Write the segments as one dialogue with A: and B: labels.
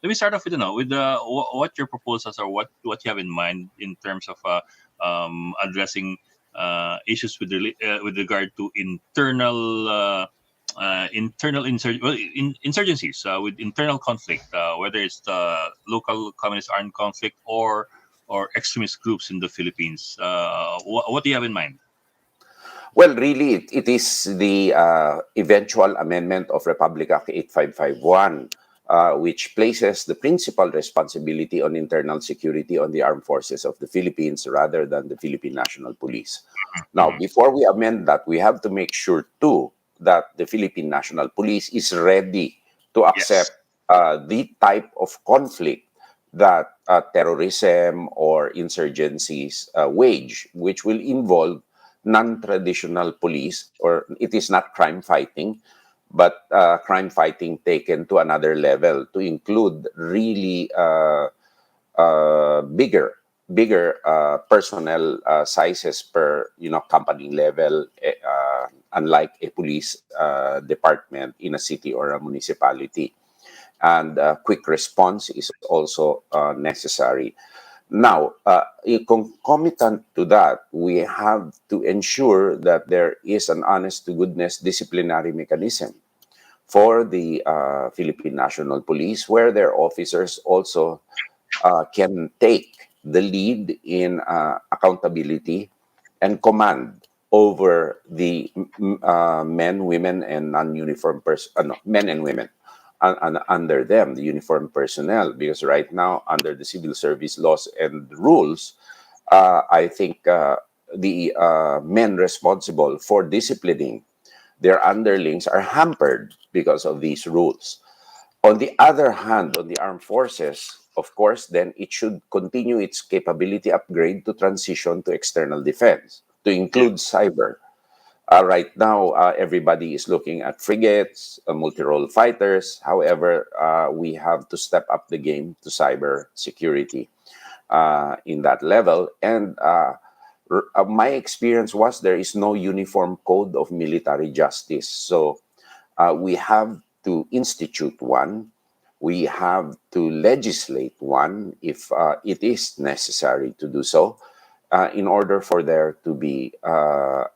A: let me start off with what your proposals are, what you have in mind in terms of addressing issues with regard to insurgencies, with internal conflict, whether it's the local communist armed conflict or extremist groups in the Philippines. What do you have in mind?
B: Well, really, it is the eventual amendment of Republic Act 8551, which places the principal responsibility on internal security on the armed forces of the Philippines rather than the Philippine National Police. Now,
A: Mhm.
B: before we amend that, we have to make sure, too, that the Philippine National Police is ready to
A: Yes.
B: accept the type of conflict that terrorism or insurgencies wage, which will involve non-traditional police, or it is not crime fighting, but crime fighting taken to another level to include really bigger personnel sizes per company level, unlike a police department in a city or a municipality. And quick response is also necessary. Now, concomitant to that, we have to ensure that there is an honest to goodness disciplinary mechanism for the Philippine National Police, where their officers also can take the lead in accountability and command over the men, women, and non-uniform men and women under them, the uniformed personnel. Because right now, under the civil service laws and rules, I think the men responsible for disciplining their underlings are hampered because of these rules. On the other hand, on the armed forces, of course, then it should continue its capability upgrade to transition to external defense, to
A: Yeah.
B: include cyber. Right now, everybody is looking at frigates, multi-role fighters. However, we have to step up the game to cyber security in that level. And my experience was there is no uniform code of military justice. So we have to institute one. We have to legislate one if it is necessary to do so, in order for there to be a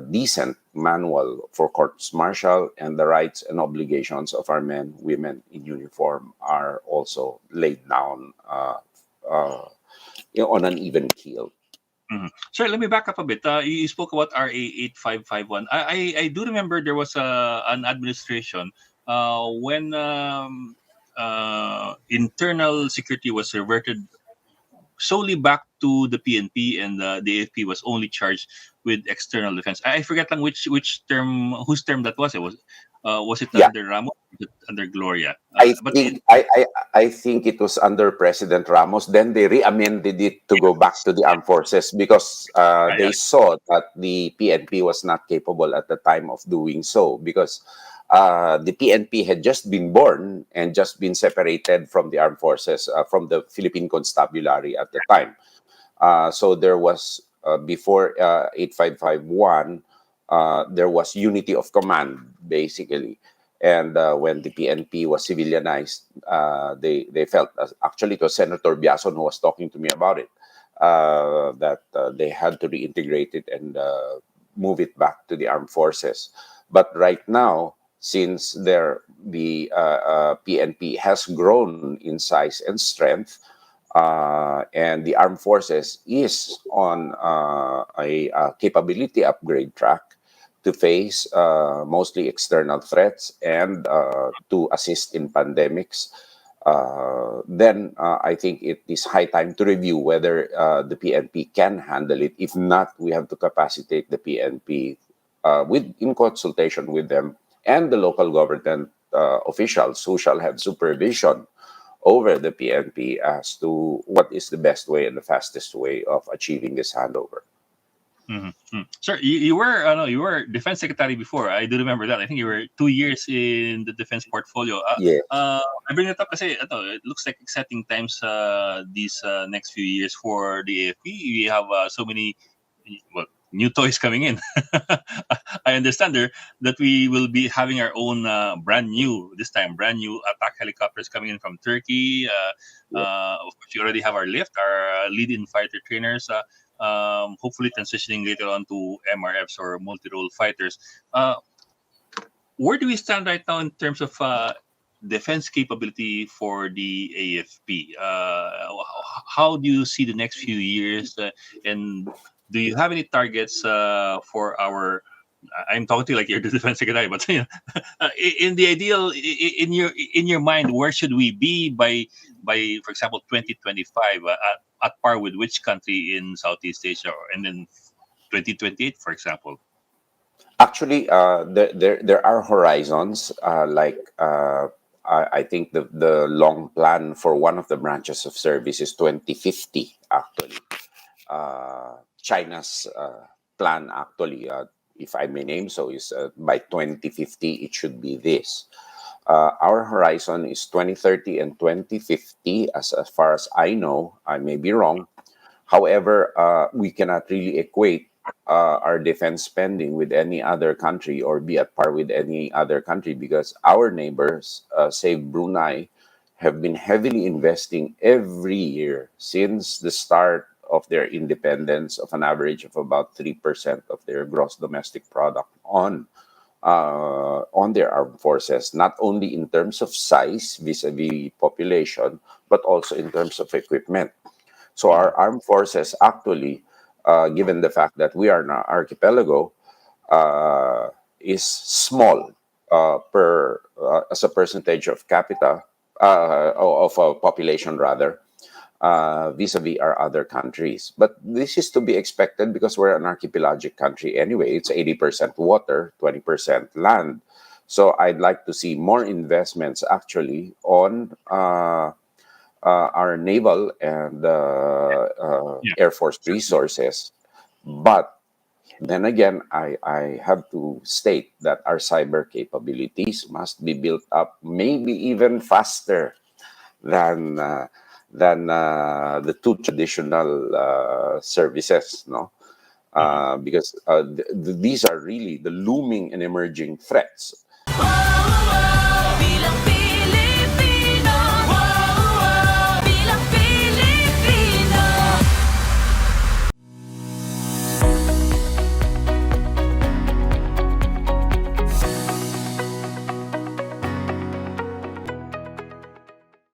B: decent manual for courts martial, and the rights and obligations of our men, women in uniform are also laid down uh, on an even keel.
A: Mhm. Sir, let me back up a bit. You spoke about RA 8551. I do remember there was an administration when internal security was reverted solely back to the PNP, and the AFP was only charged with external defense. I forget lang which term, whose term that was. Was it
B: Yeah,
A: under Ramos? Was it under Gloria?
B: I
A: But
B: think I think it was under President Ramos. Then they re-amended it to go back to the armed forces because
A: yeah,
B: they saw that the PNP was not capable at the time of doing so, because the PNP had just been born and just been separated from the armed forces, from the Philippine Constabulary at the time. So there was, before 8551, there was unity of command, basically. And when the PNP was civilianized, they felt, actually it was Senator Biason who was talking to me about it, that they had to reintegrate it and move it back to the armed forces. But right now, since the PNP has grown in size and strength, and the armed forces is on a capability upgrade track to face mostly external threats and to assist in pandemics, then I think it is high time to review whether the PNP can handle it. If not, we have to capacitate the PNP in consultation with them and the local government officials who shall have supervision over the PNP as to what is the best way and the fastest way of achieving this handover.
A: mhm, mm. Sir, you were no, you were defense secretary before. I do remember that. I think you were 2 years in the defense portfolio.
B: Yeah.
A: I bring it up kasi it looks like exciting times these next few years for the AFP. We have so many. Well, new toys coming in. I understand there that we will be having our own brand new attack helicopters coming in from Turkey. Of course, we already have our lift, our lead-in fighter trainers. Hopefully, transitioning later on to MRFs or multi-role fighters. Where do we stand right now in terms of defense capability for the AFP? How do you see the next few years? And do you have any targets for our? I'm talking to you like you're the defense secretary, but in the ideal, in your mind, where should we be by for example 2025 at par with which country in Southeast Asia, and then 2028, for example?
B: Actually, there are horizons. I think the long plan for one of the branches of service is 2050. Actually, China's plan, actually, if I may name so, is by 2050 it should be this. Our horizon is 2030 and 2050. As far as I know, I may be wrong. However, we cannot really equate our defense spending with any other country or be at par with any other country, because our neighbors, save Brunei, have been heavily investing every year since the start of their independence, of an average of about 3% of their gross domestic product on their armed forces, not only in terms of size vis-a-vis population, but also in terms of equipment. So our
A: Mhm.
B: armed forces actually, given the fact that we are an archipelago, is small per as a percentage of capita, of population rather, vis-a-vis our other countries. But this is to be expected because we're an archipelagic country anyway. It's 80% water, 20% land. So I'd like to see more investments actually on our naval and
A: Yeah.
B: air force resources. But then again, I have to state that our cyber capabilities must be built up maybe even faster than the two traditional services, no?
A: Mhm.
B: Because these are really the looming and emerging threats